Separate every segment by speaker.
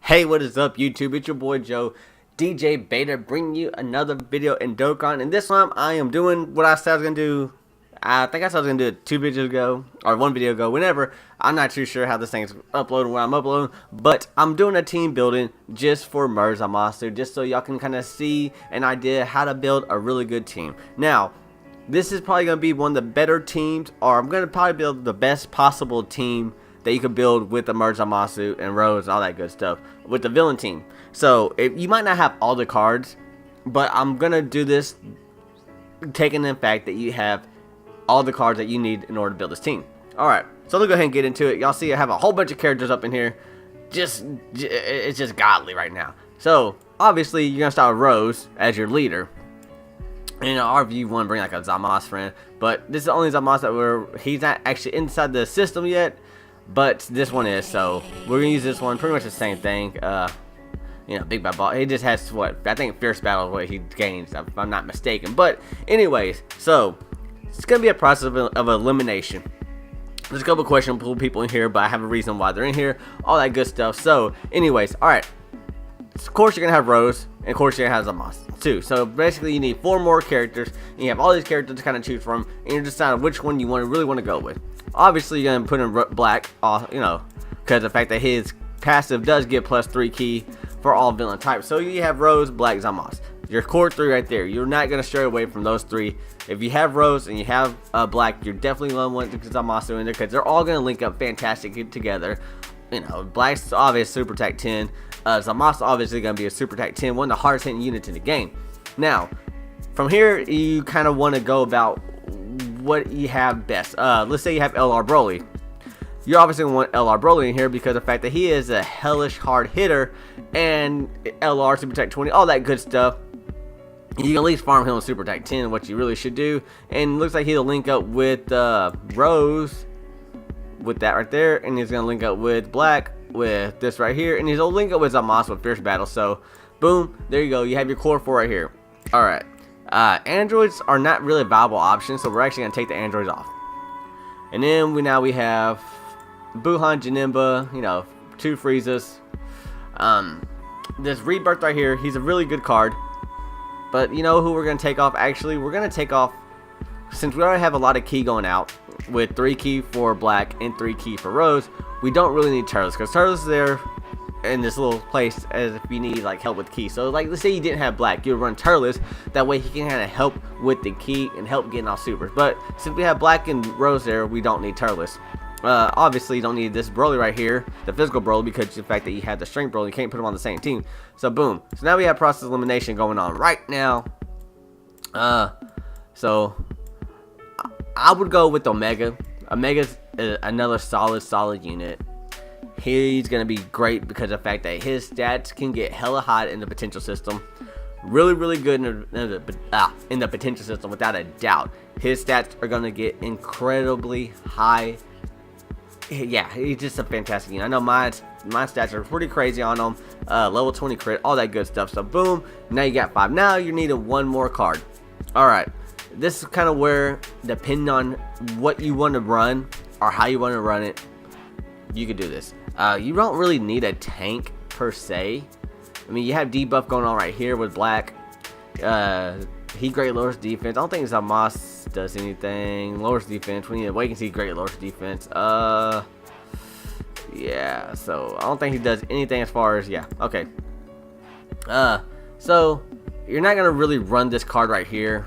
Speaker 1: Hey, what is up, YouTube? It's your boy Joe, DJ Beta, bringing you another video in Dokkan. And this time, I am doing what I said I was gonna do. I think I said I was gonna do it 2 videos ago, or 1 video ago, whenever. I'm not too sure how this thing's uploading, when I'm uploading, but I'm doing a team building just for Zamasu, just so y'all can kind of see an idea how to build a really good team. Now, this is probably gonna be one of the better teams, or I'm gonna probably build the best possible team that you could build with the Zamasu and Rose and all that good stuff with the villain team. So you might not have all the cards, but I'm gonna do this taking the fact that you have all the cards that you need in order to build this team. Alright, so let's go ahead and get into it. Y'all see I have a whole bunch of characters up in here. It's just godly right now. So obviously you're gonna start with Rose as your leader. And our view, you want to bring like a Zamasu friend, but this is the only Zamasu that he's not actually inside the system yet. But this one is, so we're gonna use this one. Pretty much the same thing. You know, big bad ball. He just has what I think fierce battle is what he gains, if I'm not mistaken. But anyways, so it's gonna be a process of elimination. There's a couple questionable people in here, but I have a reason why they're in here. All that good stuff. So, anyways, all right. Of course, you're gonna have Rose, and of course, you're gonna have Zamasu too. So basically, you need 4 more characters, and you have all these characters to kind of choose from, and you're deciding which one you really want to go with. Obviously, you're gonna put in Black, you know, because the fact that his passive does get +3 key for all villain types. So you have Rose, Black, Zamasu. Your core 3 right there. You're not gonna stray away from those 3. If you have Rose and you have Black, you're definitely gonna want Zamasu in there because they're all gonna link up fantastic together. You know, Black's obvious super attack 10. Zamasu obviously gonna be a super attack 10, one of the hardest hitting units in the game. Now, from here you kind of want to go about what you have best. Let's say you have LR Broly. You obviously want LR Broly in here because of the fact that he is a hellish hard hitter, and LR super attack 20, all that good stuff. You can at least farm him with super attack 10, what you really should do. And it looks like he'll link up with Rose with that right there, and he's gonna link up with Black with this right here, and he'll link up with Zamasu with fierce battle. So boom, there you go, you have your core 4 right here. All right, androids are not really a viable option, so we're actually gonna take the androids off. And then we have Buuhan, Janemba, you know, 2 Friezas. This Rebirth right here, he's a really good card, but you know who we're gonna take off? Actually, we're gonna take off, since we already have a lot of key going out with 3 key for Black and 3 key for Rose. We don't really need Turles, because Turles is there in this little place as if you need like help with key. So like, let's say you didn't have Black, you would run Turles. That way he can kind of help with the key and help getting off supers. But since we have Black and Rose there, we don't need Turles. Obviously you don't need this Broly right here, the physical Broly, because of the fact that you have the strength Broly, you can't put them on the same team. So boom. So now we have process elimination going on right now. So I would go with Omega. Omega's another solid unit. He's gonna be great because of the fact that his stats can get hella high in the potential system. Really good in the potential system, without a doubt. His stats are gonna get incredibly high. Yeah, he's just a fantastic unit. I know my stats are pretty crazy on him. Level 20 crit, all that good stuff. So boom, now you got 5. Now you're needing 1 more card. Alright, this is kind of where, depending on what you want to run or how you want to run it, you could do this. You don't really need a tank per se. I mean, you have debuff going on right here with Black. He great lowers defense. I don't think Zamasu does anything. Lowers defense. We need to wait and see great lowers defense. Yeah, so I don't think he does anything as far as, yeah, okay. So you're not gonna really run this card right here.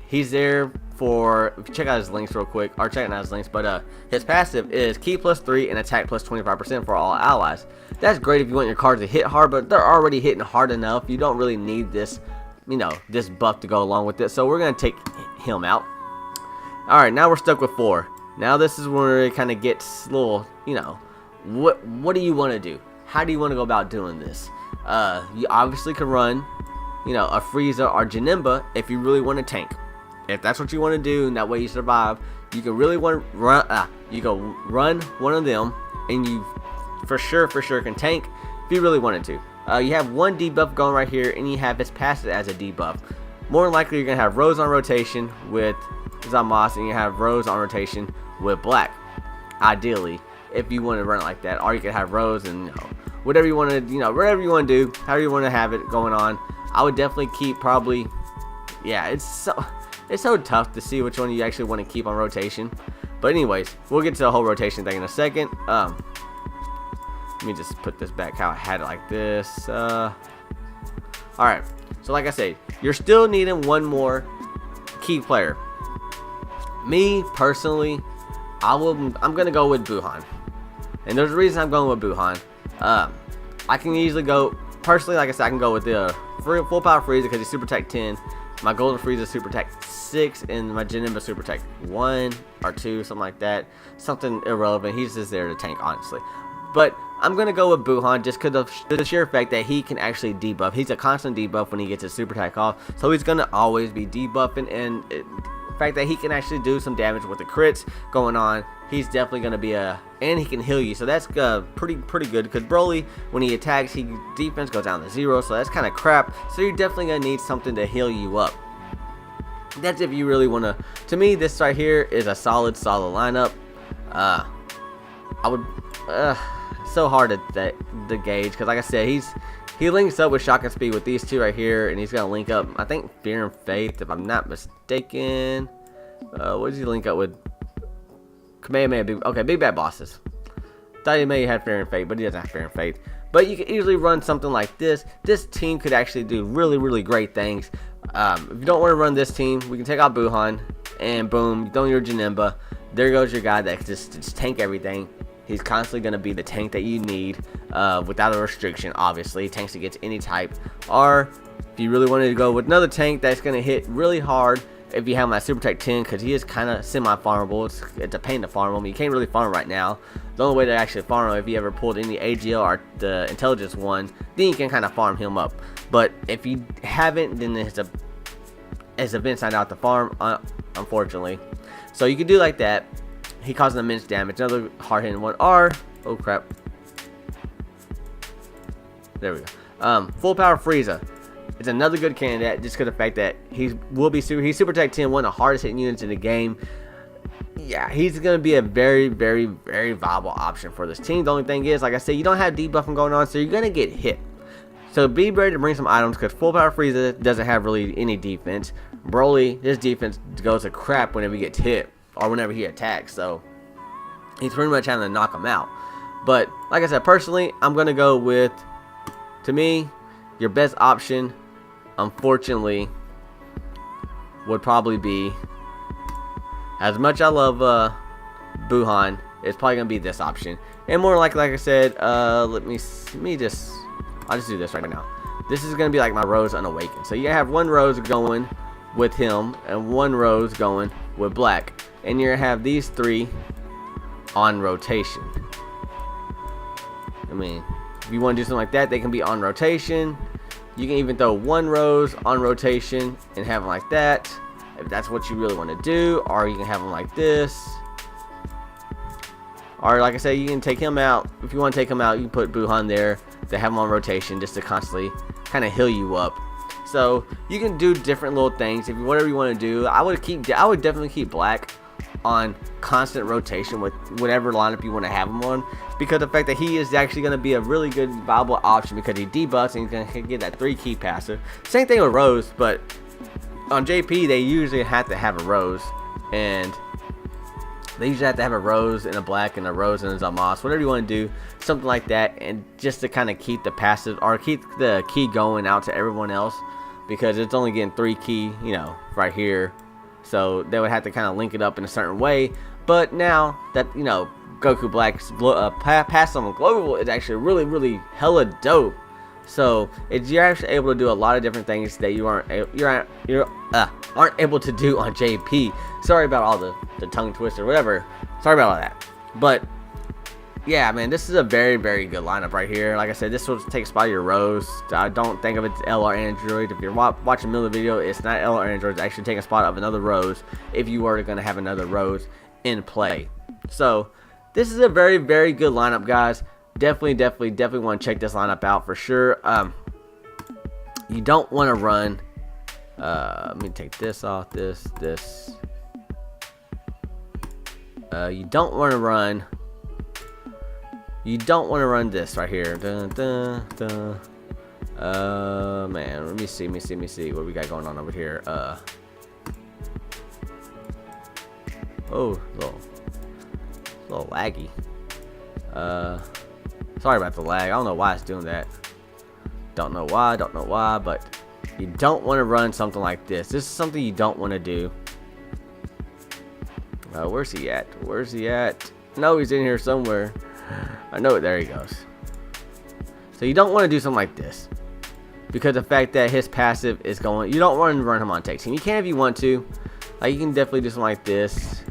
Speaker 1: He's there for, if you check out his links real quick, or check out his links, but his passive is key +3 and attack +25% for all allies. That's great if you want your cards to hit hard, but they're already hitting hard enough. You don't really need this, you know, this buff to go along with it. So we're gonna take him out. All right, now we're stuck with 4. Now this is where it kind of gets a little, you know, what do you want to do? How do you want to go about doing this? You obviously can run, you know, a Frieza or Janemba if you really want to tank. If that's what you want to do, and that way you survive, you can really want to run. You go run one of them, and you for sure can tank if you really wanted to. You have 1 debuff going right here, and you have his passive as a debuff. More than likely, you're gonna have Rose on rotation with Zamasu, and you have Rose on rotation with Black. Ideally, if you want to run it like that, or you could have Rose and, you know, whatever you want to, whatever you want to do, however you want to have it going on. I would definitely keep probably, yeah, it's so tough to see which one you actually want to keep on rotation. But anyways, we'll get to the whole rotation thing in a second. Let me just put this back how I had it like this. Alright, so like I said, you're still needing one more key player. Me, personally, I'm going to go with Buuhan. And there's a reason I'm going with Buuhan. I can easily go, personally, like I said, I can go with the full power Frieza because he's Super Tech 10. My Golden Frieza Super Tech 6 and my Janemba Super Tech 1 or 2, something like that. Something irrelevant. He's just there to tank, honestly. But I'm going to go with Buuhan just because of the sheer fact that he can actually debuff. He's a constant debuff when he gets his super attack off. So he's going to always be debuffing. And the fact that he can actually do some damage with the crits going on, he's definitely going to be and he can heal you. So that's pretty good because Broly, when he attacks, he defense goes down to 0. So that's kind of crap. So you're definitely going to need something to heal you up. That's if you really want to. To me, this right here is a solid lineup. I would... so hard to gauge because like I said, he links up with Shock and Speed with these two right here, and he's gonna link up, I think, Fear and Faith if I'm not mistaken. What does he link up with? Kamehameha. Okay, Big Bad Bosses. Thought he may have had Fear and Faith, but he doesn't have Fear and Faith. But you can easily run something like this. This team could actually do really great things. If you don't want to run this team, we can take out Buuhan and boom, you throw your Janemba. There goes your guy that can just tank everything. He's constantly going to be the tank that you need without a restriction, obviously. Tanks against any type. Or if you really wanted to go with another tank that's going to hit really hard if you have my Super Tech 10, because he is kind of semi-farmable. It's a pain to farm him. You can't really farm right now. The only way to actually farm him if you ever pulled any AGL or the Intelligence one, then you can kind of farm him up. But if you haven't, then it's a event signed out to farm, unfortunately. So you can do like that. He causes immense damage. Another hard-hitting one. Oh crap. There we go. Full power Frieza. It's another good candidate just because of the fact that he's Super Tech 10, one of the hardest hitting units in the game. Yeah, he's going to be a very viable option for this team. The only thing is, like I said, you don't have debuffing going on, so you're going to get hit. So be ready to bring some items because full power Frieza doesn't have really any defense. Broly, his defense goes to crap whenever he gets hit or whenever he attacks, so he's pretty much having to knock him out. But like I said, personally, I'm gonna go with, to me, your best option, unfortunately, would probably be, as much I love Buuhan, it's probably gonna be this option. And more like I said, I'll just do this right now. This is gonna be like my Rose Unawakened. So you have one Rose going with him and one Rose going with Black, and you're gonna have these three on rotation. I mean, if you want to do something like that, they can be on rotation. You can even throw one Rose on rotation and have them like that, if that's what you really want to do. Or you can have them like this. Or like I said, you can take him out. If you want to take him out, you can put Buuhan there to have him on rotation just to constantly kind of heal you up. So you can do different little things. If whatever you want to do, I would definitely keep Black on constant rotation with whatever lineup you want to have him on, because the fact that he is actually going to be a really good viable option because he debuffs and he's going to get that 3 key passive. Same thing with Rose, but on JP they usually have to have a Rose, and they usually have to have a Rose and a Black and a Rose and a Zamasu, whatever you want to do, something like that, and just to kind of keep the passive or keep the key going out to everyone else, because it's only getting 3 key, right here. So they would have to kind of link it up in a certain way. But now that, Goku Black's pass on global is actually really hella dope. So you're actually able to do a lot of different things that you aren't able to do on JP. Sorry about all the tongue twister, whatever. Sorry about all that. But yeah, man, this is a very good lineup right here. Like I said, this will take a spot of your Rose. I don't think of it as LR Android. If you're watching the middle of the video, it's not LR Android. It's actually taking a spot of another Rose if you were going to have another Rose in play. So this is a very good lineup, guys. Definitely want to check this lineup out for sure. You don't want to run. Let me take this off. This. You don't want to run You don't want to run this right here. Man, let me see. What we got going on over here? Oh, a little laggy. Sorry about the lag. I don't know why it's doing that. Don't know why, but you don't want to run something like this. This is something you don't want to do. Where's he at? No, he's in here somewhere. I know it. There he goes. So you don't want to do something like this, because the fact that his passive is going, you don't want to run him on tech team. You can if you want to. Like, you can definitely do something like this.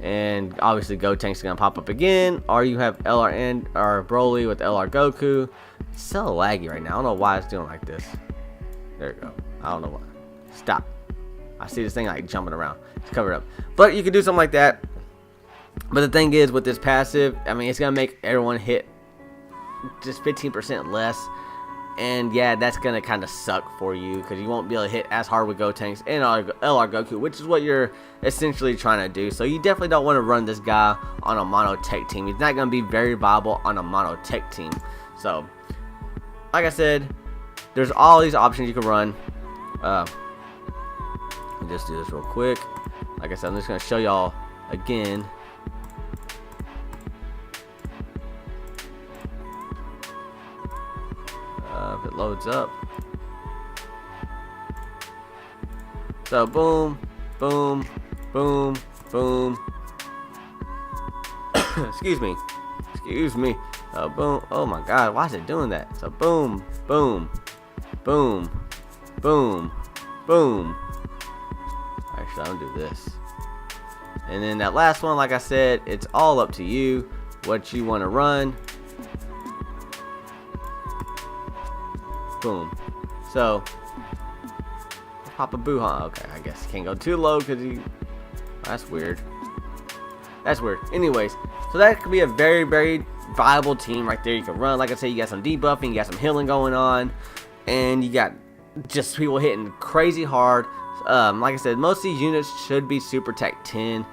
Speaker 1: And obviously Gotenks is gonna pop up again, or you have LR or Broly with LR Goku. It's so laggy right now. I don't know why it's doing like this. There you go. I don't know why. Stop. I see this thing like jumping around. It's covered up. But you can do something like that. But the thing is, with this passive, I mean, it's gonna make everyone hit just 15% less. And yeah, that's gonna kind of suck for you, because you won't be able to hit as hard with Gotenks and LR Goku, which is what you're essentially trying to do. So you definitely don't want to run this guy on a mono tech team. He's not gonna be very viable on a mono tech team. So, like I said, there's all these options you can run. Let me just do this real quick. Like I said, I'm just gonna show y'all again. If it loads up. So boom, boom, boom, boom. Excuse me. Boom. Oh my God, why is it doing that? So boom, boom, boom, boom, boom. Actually, I'm gonna do this. And then that last one, like I said, it's all up to you what you want to run. Boom. So pop a Buuhan. Okay, I guess can't go too low because he. That's weird. Anyways, so that could be a very, very viable team right there. You can run. Like I said, you got some debuffing, you got some healing going on, and you got just people hitting crazy hard. Like I said, most of these units should be Super Tech 10.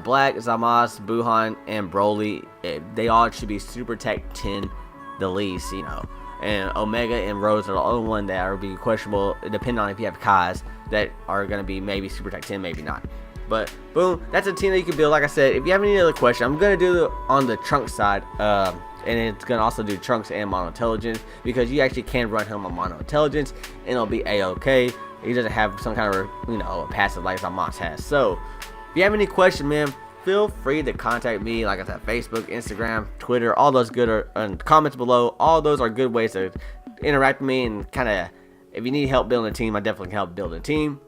Speaker 1: Black, Zamasu, Buuhan, and Broly, they all should be Super Tech 10 the least, you know. And Omega and Rose are the only one that are being questionable, depending on if you have Kais, that are going to be maybe Super Tech 10, maybe not. But boom, that's a team that you can build. Like I said, if you have any other question, I'm going to do it on the Trunks side, and it's going to also do Trunks and Mono Intelligence, because you actually can run him on Mono Intelligence and it'll be a-okay. He doesn't have some kind of, you know, a passive like Zamasu has. So if you have any question, man, feel free to contact me. Like I said, Facebook, Instagram, Twitter, all those good and comments below. All those are good ways to interact with me, and kind of, if you need help building a team, I definitely can help build a team.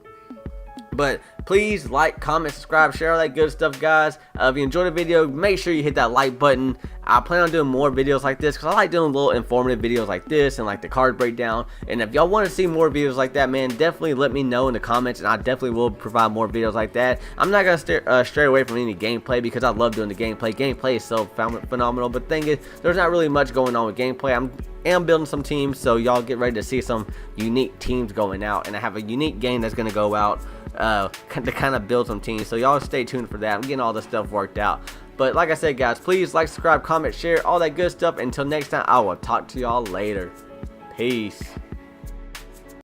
Speaker 1: But please like, comment, subscribe, share all that good stuff, guys. If you enjoyed the video, make sure you hit that like button. I plan on doing more videos like this, because I like doing little informative videos like this and like the card breakdown. And if y'all want to see more videos like that, man, definitely let me know in the comments, and I definitely will provide more videos like that. I'm not going to stray away from any gameplay, because I love doing the gameplay. Gameplay is so phenomenal, but the thing is, there's not really much going on with gameplay. I'm building some teams, so y'all get ready to see some unique teams going out, and I have a unique game that's going to go out to kind of build some teams, so y'all stay tuned for that. I'm getting all this stuff worked out. But like I said, guys, please like, subscribe, comment, share, all that good stuff. Until next time, I will talk to y'all later. Peace.